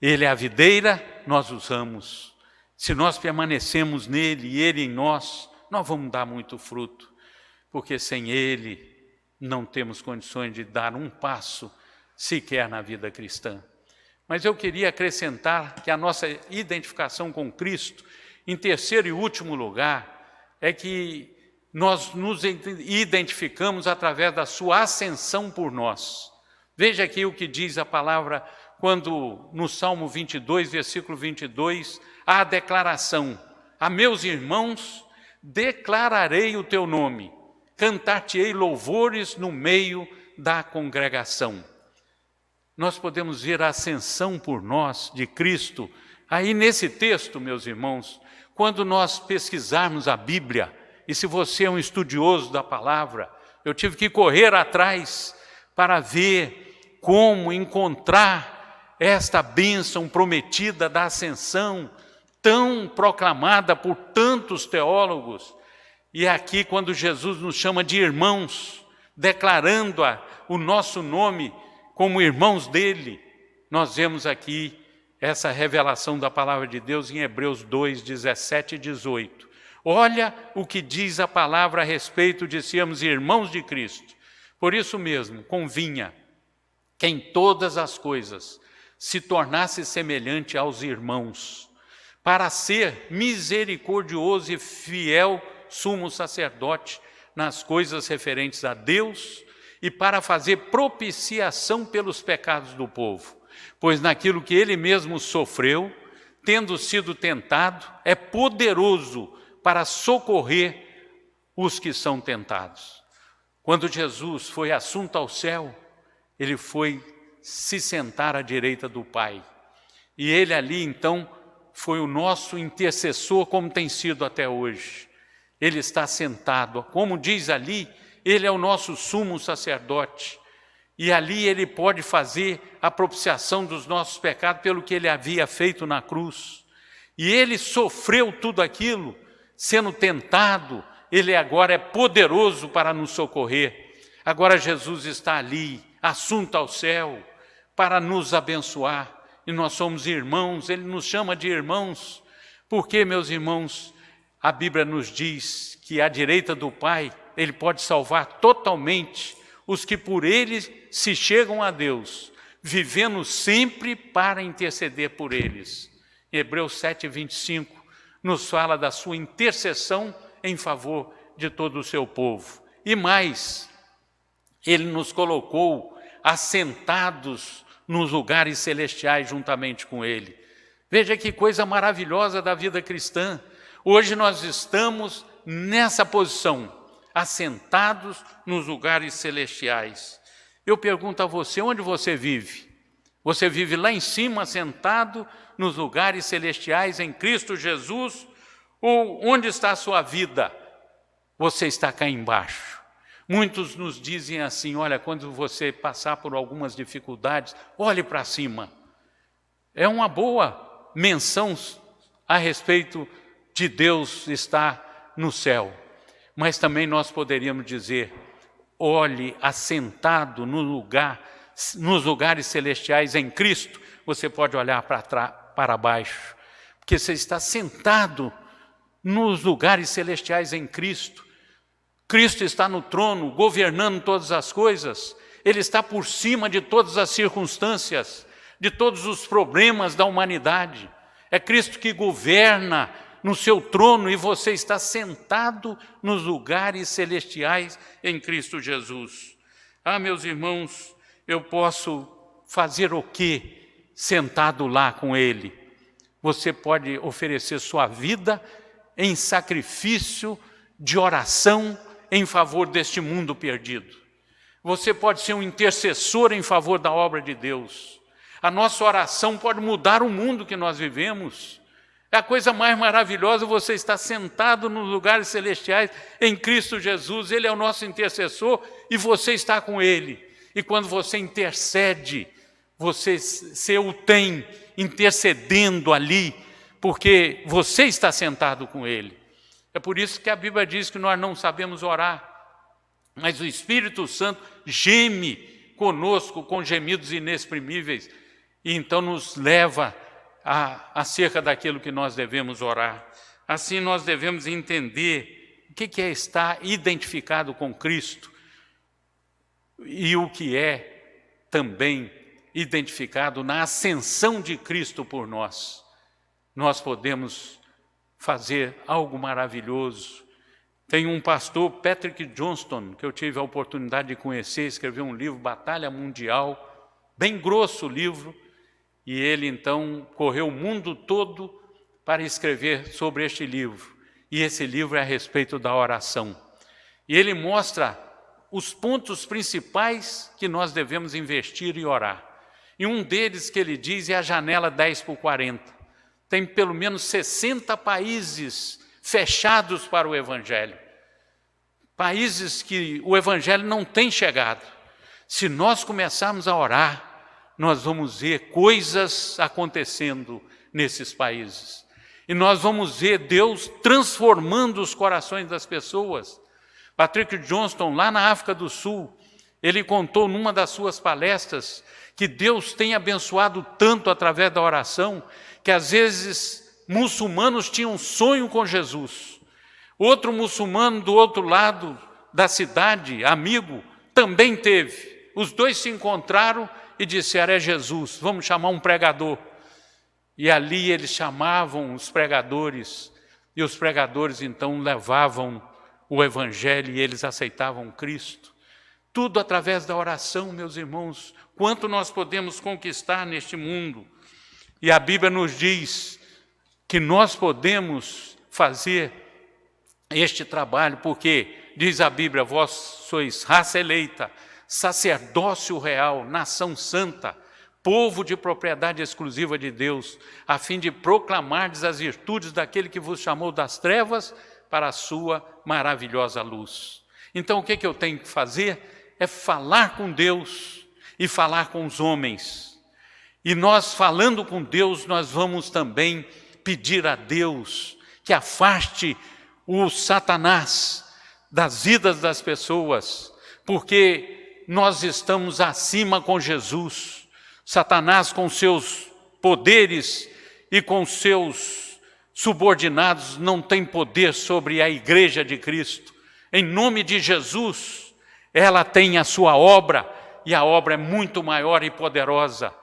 A: Ele é a videira, nós os ramos. Se nós permanecemos nele e ele em nós, nós vamos dar muito fruto, porque sem ele não temos condições de dar um passo sequer na vida cristã. Mas eu queria acrescentar que a nossa identificação com Cristo, em terceiro e último lugar, é que nós nos identificamos através da sua ascensão por nós. Veja aqui o que diz a palavra, quando no Salmo 22, versículo 22, há a declaração, a meus irmãos declararei o teu nome, cantar-te-ei louvores no meio da congregação. Nós podemos ver a ascensão por nós de Cristo, aí nesse texto, meus irmãos, quando nós pesquisarmos a Bíblia, e se você é um estudioso da palavra, eu tive que correr atrás para ver como encontrar esta bênção prometida da ascensão, tão proclamada por tantos teólogos. E é aqui quando Jesus nos chama de irmãos, declarando o nosso nome como irmãos dele, nós vemos aqui essa revelação da palavra de Deus em Hebreus 2, 17 e 18. Olha o que diz a palavra a respeito de sermos irmãos de Cristo. Por isso mesmo, convinha que em todas as coisas se tornasse semelhante aos irmãos, para ser misericordioso e fiel sumo sacerdote nas coisas referentes a Deus e para fazer propiciação pelos pecados do povo. Pois naquilo que ele mesmo sofreu, tendo sido tentado, é poderoso para socorrer os que são tentados. Quando Jesus foi assunto ao céu, ele foi se sentar à direita do Pai. E ele ali, então, foi o nosso intercessor, como tem sido até hoje. Ele está sentado, como diz ali, ele é o nosso sumo sacerdote. e ali ele pode fazer a propiciação dos nossos pecados pelo que ele havia feito na cruz. E ele sofreu tudo aquilo, sendo tentado, ele agora é poderoso para nos socorrer. Agora Jesus está ali, assunto ao céu, para nos abençoar. E nós somos irmãos, ele nos chama de irmãos, porque, meus irmãos, a Bíblia nos diz que à direita do Pai, ele pode salvar totalmente os que por ele se chegam a Deus, vivendo sempre para interceder por eles. Hebreus 7:25 nos fala da sua intercessão em favor de todo o seu povo. E mais, ele nos colocou assentados nos lugares celestiais juntamente com ele. Veja que coisa maravilhosa da vida cristã. Hoje nós estamos nessa posição, assentados nos lugares celestiais. Eu pergunto a você, onde você vive? Você vive lá em cima, sentado nos lugares celestiais em Cristo Jesus? Ou onde está a sua vida? Você está cá embaixo. Muitos nos dizem assim, olha, quando você passar por algumas dificuldades, olhe para cima. É uma boa menção a respeito de Deus estar no céu. Mas também nós poderíamos dizer, olhe assentado no nos lugares celestiais em Cristo, você pode olhar para baixo, porque você está sentado nos lugares celestiais em Cristo. Cristo está no trono, governando todas as coisas, ele está por cima de todas as circunstâncias, de todos os problemas da humanidade. É Cristo que governa no seu trono e você está sentado nos lugares celestiais em Cristo Jesus. Ah, meus irmãos, eu posso fazer o quê sentado lá com Ele? Você pode oferecer sua vida em sacrifício de oração em favor deste mundo perdido. Você pode ser um intercessor em favor da obra de Deus. A nossa oração pode mudar o mundo que nós vivemos. É a coisa mais maravilhosa, você está sentado nos lugares celestiais em Cristo Jesus, Ele é o nosso intercessor e você está com Ele. E quando você intercede, você o tem intercedendo ali, porque você está sentado com Ele. É por isso que a Bíblia diz que nós não sabemos orar, mas o Espírito Santo geme conosco com gemidos inexprimíveis e então nos leva acerca daquilo que nós devemos orar. Assim nós devemos entender o que é estar identificado com Cristo e o que é também identificado na ascensão de Cristo por nós. Nós podemos fazer algo maravilhoso. Tem um pastor, Patrick Johnston, que eu tive a oportunidade de conhecer, escreveu um livro, Batalha Mundial, bem grosso o livro, e ele então correu o mundo todo para escrever sobre este livro. E esse livro é a respeito da oração. E ele mostra os pontos principais que nós devemos investir e orar. E um deles que ele diz é a janela 10/40. Tem pelo menos 60 países fechados para o Evangelho. Países que o Evangelho não tem chegado. Se nós começarmos a orar, nós vamos ver coisas acontecendo nesses países. E nós vamos ver Deus transformando os corações das pessoas. Patrick Johnston, lá na África do Sul, ele contou numa das suas palestras que Deus tem abençoado tanto através da oração, que às vezes muçulmanos tinham um sonho com Jesus. Outro muçulmano do outro lado da cidade, amigo, também teve. Os dois se encontraram e disseram, é Jesus, vamos chamar um pregador. E ali eles chamavam os pregadores, e os pregadores então levavam o Evangelho e eles aceitavam Cristo. Tudo através da oração, meus irmãos. Quanto nós podemos conquistar neste mundo. E a Bíblia nos diz que nós podemos fazer este trabalho, porque, diz a Bíblia, vós sois raça eleita, sacerdócio real, nação santa, povo de propriedade exclusiva de Deus, a fim de proclamardes as virtudes daquele que vos chamou das trevas para a sua maravilhosa luz. Então, o que eu tenho que fazer? É falar com Deus, e falar com os homens. E nós, falando com Deus, nós vamos também pedir a Deus que afaste o Satanás das vidas das pessoas, porque nós estamos acima com Jesus. Satanás, com seus poderes e com seus subordinados, não tem poder sobre a igreja de Cristo. Em nome de Jesus, ela tem a sua obra, e a obra é muito maior e poderosa.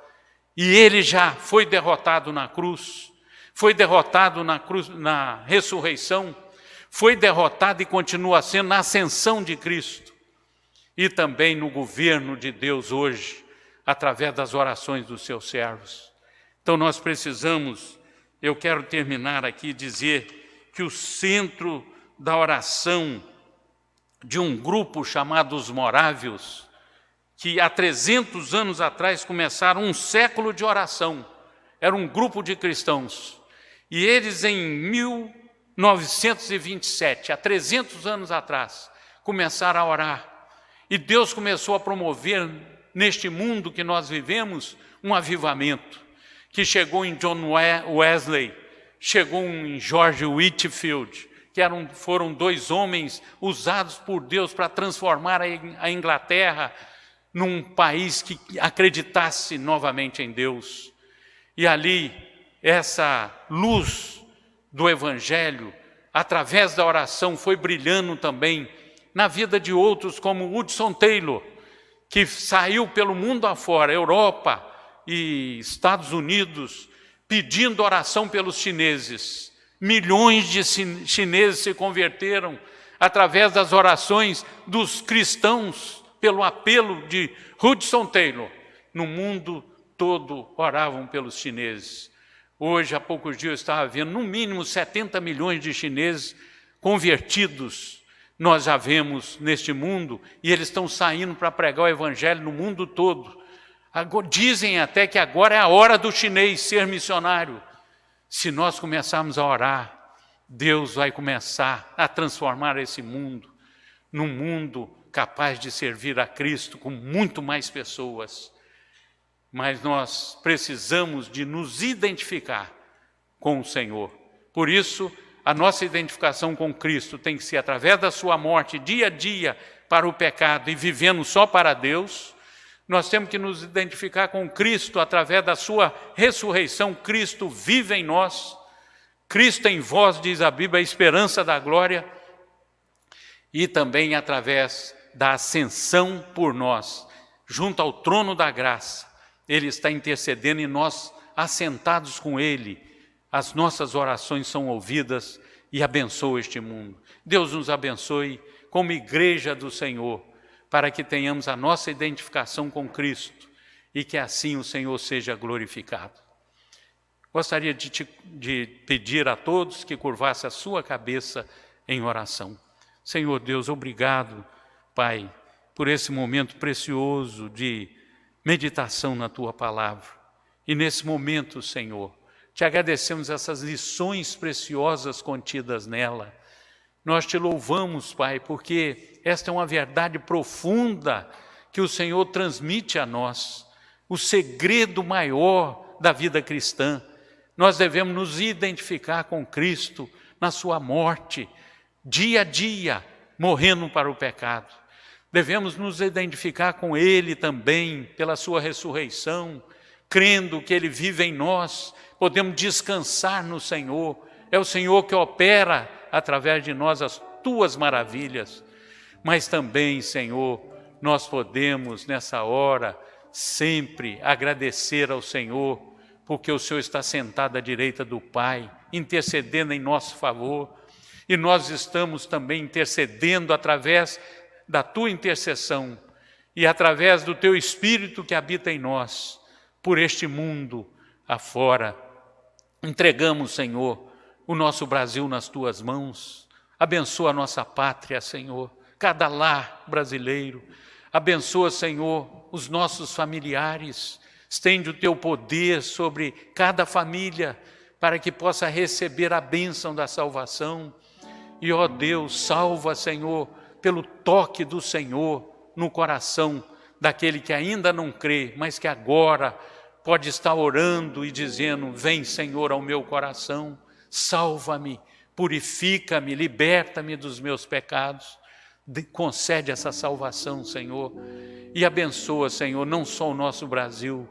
A: E ele já foi derrotado na cruz, foi derrotado na ressurreição, foi derrotado e continua sendo na ascensão de Cristo. E também no governo de Deus hoje, através das orações dos seus servos. Então nós precisamos, eu quero terminar aqui, dizer que o centro da oração de um grupo chamado os Morávios, que há 300 anos atrás começaram um século de oração. Era um grupo de cristãos. E eles em 1927, há 300 anos atrás, começaram a orar. E Deus começou a promover neste mundo que nós vivemos um avivamento, que chegou em John Wesley, chegou em George Whitefield, que foram dois homens usados por Deus para transformar a Inglaterra num país que acreditasse novamente em Deus. E ali, essa luz do Evangelho, através da oração, foi brilhando também na vida de outros, como Hudson Taylor, que saiu pelo mundo afora, Europa e Estados Unidos, pedindo oração pelos chineses. Milhões de chineses se converteram através das orações dos cristãos, pelo apelo de Hudson Taylor. No mundo todo oravam pelos chineses. Hoje, há poucos dias, eu estava vendo, no mínimo 70 milhões de chineses convertidos nós já vemos neste mundo, e eles estão saindo para pregar o Evangelho no mundo todo. Dizem até que agora é a hora do chinês ser missionário. Se nós começarmos a orar, Deus vai começar a transformar esse mundo num mundo capaz de servir a Cristo com muito mais pessoas. Mas nós precisamos de nos identificar com o Senhor. Por isso, a nossa identificação com Cristo tem que ser através da sua morte, dia a dia, para o pecado e vivendo só para Deus. Nós temos que nos identificar com Cristo através da sua ressurreição. Cristo vive em nós. Cristo em vós, diz a Bíblia, a esperança da glória. E também através da ascensão por nós, junto ao trono da graça. Ele está intercedendo e nós, assentados com Ele, as nossas orações são ouvidas e abençoa este mundo. Deus nos abençoe como igreja do Senhor, para que tenhamos a nossa identificação com Cristo e que assim o Senhor seja glorificado. Gostaria de pedir a todos que curvassem a sua cabeça em oração. Senhor Deus, obrigado, Pai, por esse momento precioso de meditação na Tua Palavra. E nesse momento, Senhor, te agradecemos essas lições preciosas contidas nela. Nós te louvamos, Pai, porque esta é uma verdade profunda que o Senhor transmite a nós. O segredo maior da vida cristã. Nós devemos nos identificar com Cristo na sua morte, dia a dia, morrendo para o pecado. Devemos nos identificar com Ele também, pela sua ressurreição, crendo que Ele vive em nós, podemos descansar no Senhor. É o Senhor que opera através de nós as Tuas maravilhas. Mas também, Senhor, nós podemos nessa hora sempre agradecer ao Senhor, porque o Senhor está sentado à direita do Pai, intercedendo em nosso favor. E nós estamos também intercedendo através da Tua intercessão e através do Teu Espírito que habita em nós, por este mundo afora. Entregamos, Senhor, o nosso Brasil nas Tuas mãos. Abençoa a nossa pátria, Senhor, cada lar brasileiro. Abençoa, Senhor, os nossos familiares. Estende o Teu poder sobre cada família, para que possa receber a bênção da salvação. E, ó Deus, salva, Senhor, pelo toque do Senhor no coração daquele que ainda não crê, mas que agora pode estar orando e dizendo: vem, Senhor, ao meu coração, salva-me, purifica-me, liberta-me dos meus pecados. Concede essa salvação, Senhor, e abençoa, Senhor, não só o nosso Brasil,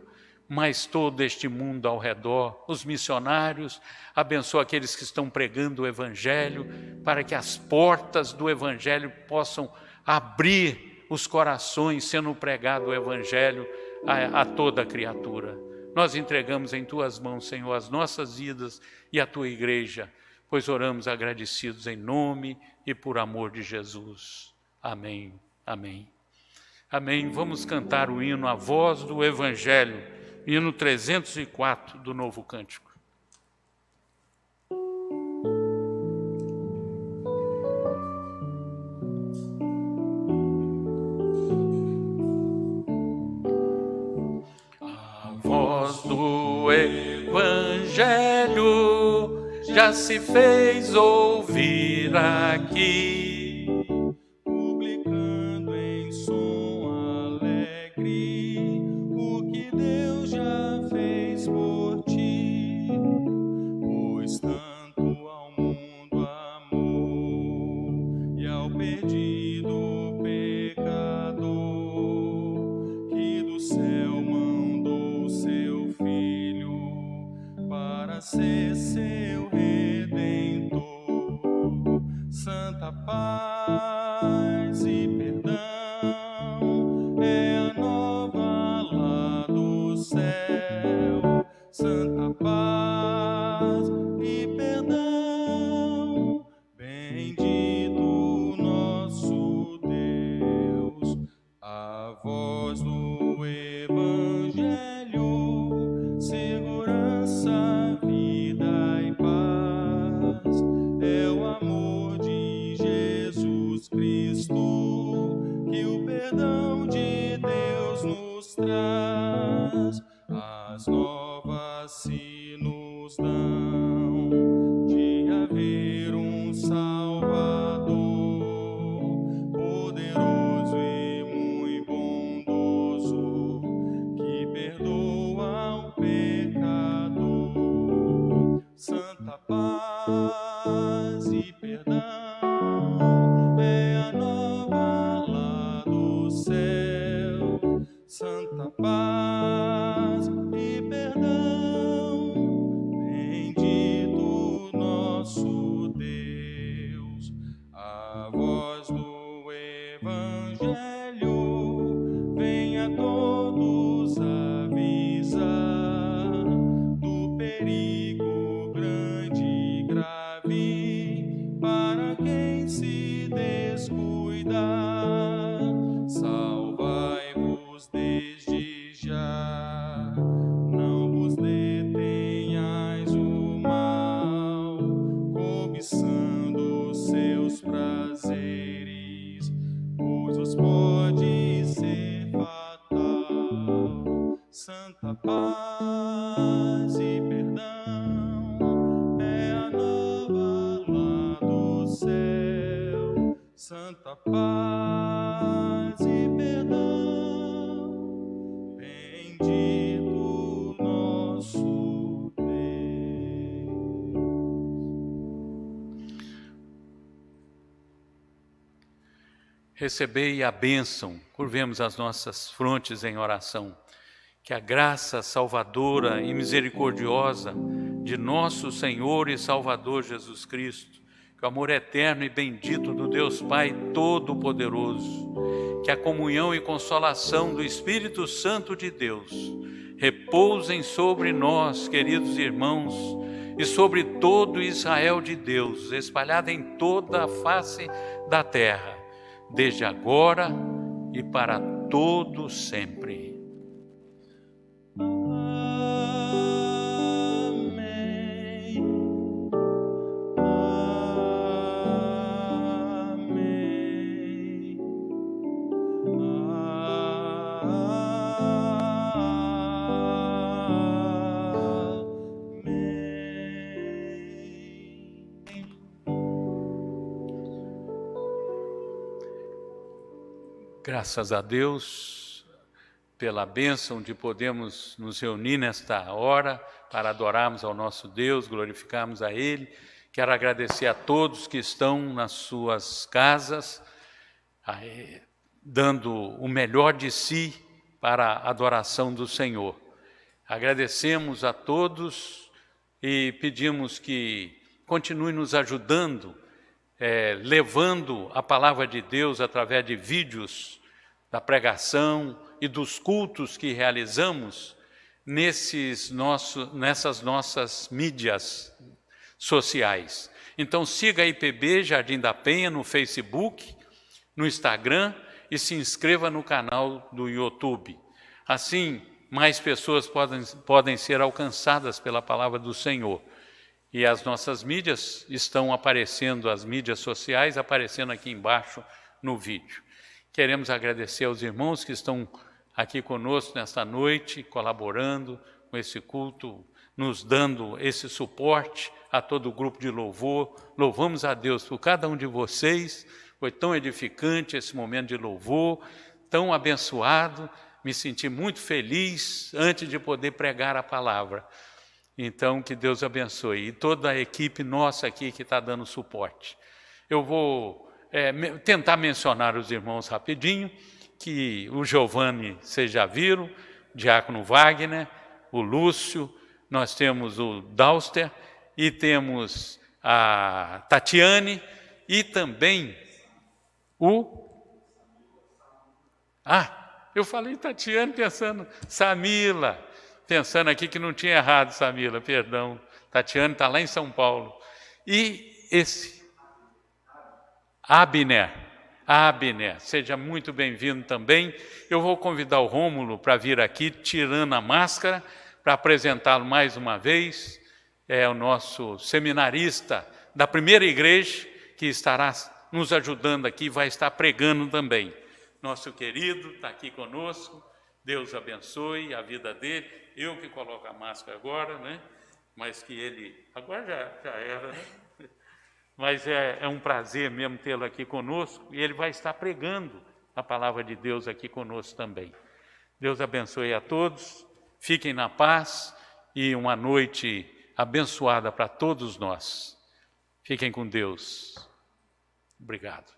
A: mas todo este mundo ao redor, os missionários, abençoa aqueles que estão pregando o Evangelho, para que as portas do Evangelho possam abrir os corações, sendo pregado o Evangelho a toda criatura. Nós entregamos em Tuas mãos, Senhor, as nossas vidas e a Tua igreja, pois oramos agradecidos em nome e por amor de Jesus. Amém, amém. Amém. Vamos cantar o hino A Voz do Evangelho, hino 304 do Novo Cântico. A voz do Evangelho já se fez ouvir aqui,
C: publicando em som alegre o que Deus já fez por ti, pois tanto ao mundo amou e ao perdido pecador, que do céu mandou seu Filho para ser seu Redentor. Santa paz e perdão é a nova lá do céu. Santa paz e perdão, bendito nosso Deus. A voz do Evangelho, segurança, vida e paz, é o amor de Jesus Cristo, que o perdão de Deus nos traz. As novas se nos dão de haver um Salvador, poderoso e muito bondoso, que perdoa o pecador. Santa paz e perdão é a nova lá do céu. Santa paz e perdão, bendito nosso Deus. A voz do Evangelho vem a todos avisar do perigo grande e grave para quem se descuidar. Salvai-vos desde já, não vos detenhais o mal, cobiçando seus prazeres, pois vos pode ser fatal. Santa paz e perdão é a nova lá do céu. Santa paz e perdão, bendito nosso Deus.
A: Recebei a bênção, curvemos as nossas frontes em oração, que a graça salvadora e misericordiosa de nosso Senhor e Salvador Jesus Cristo, que o amor eterno e bendito do Deus Pai Todo-Poderoso, que a comunhão e consolação do Espírito Santo de Deus repousem sobre nós, queridos irmãos, e sobre todo Israel de Deus, espalhado em toda a face da terra, desde agora e para todo sempre. Graças a Deus, pela bênção de podermos nos reunir nesta hora para adorarmos ao nosso Deus, glorificarmos a Ele. Quero agradecer a todos que estão nas suas casas, dando o melhor de si para a adoração do Senhor. Agradecemos a todos e pedimos que continue nos ajudando, levando a palavra de Deus através de vídeos da pregação e dos cultos que realizamos nessas nossas mídias sociais. Então siga a IPB Jardim da Penha no Facebook, no Instagram e se inscreva no canal do YouTube. Assim, mais pessoas podem ser alcançadas pela palavra do Senhor. E as nossas mídias estão aparecendo, as mídias sociais aparecendo aqui embaixo no vídeo. Queremos agradecer aos irmãos que estão aqui conosco nesta noite, colaborando com esse culto, nos dando esse suporte a todo o grupo de louvor. Louvamos a Deus por cada um de vocês. Foi tão edificante esse momento de louvor, tão abençoado. Me senti muito feliz antes de poder pregar a palavra. Então, que Deus abençoe. E toda a equipe nossa aqui que está dando suporte. Eu vou tentar mencionar os irmãos rapidinho, que o Giovanni, vocês já viram, o Diácono Wagner, o Lúcio, nós temos o Dauster e temos a Tatiane e também eu falei Tatiane pensando, Samila, pensando aqui que não tinha errado, Samila, perdão. Tatiane está lá em São Paulo. E esse Abner, seja muito bem-vindo também. Eu vou convidar o Rômulo para vir aqui, tirando a máscara, para apresentá-lo mais uma vez. É o nosso seminarista da primeira igreja, que estará nos ajudando aqui, vai estar pregando também. Nosso querido está aqui conosco, Deus abençoe a vida dele. Eu que coloco a máscara agora, né? Mas que ele, agora já era, né? Mas é um prazer mesmo tê-lo aqui conosco, e ele vai estar pregando a palavra de Deus aqui conosco também. Deus abençoe a todos, fiquem na paz e uma noite abençoada para todos nós. Fiquem com Deus. Obrigado.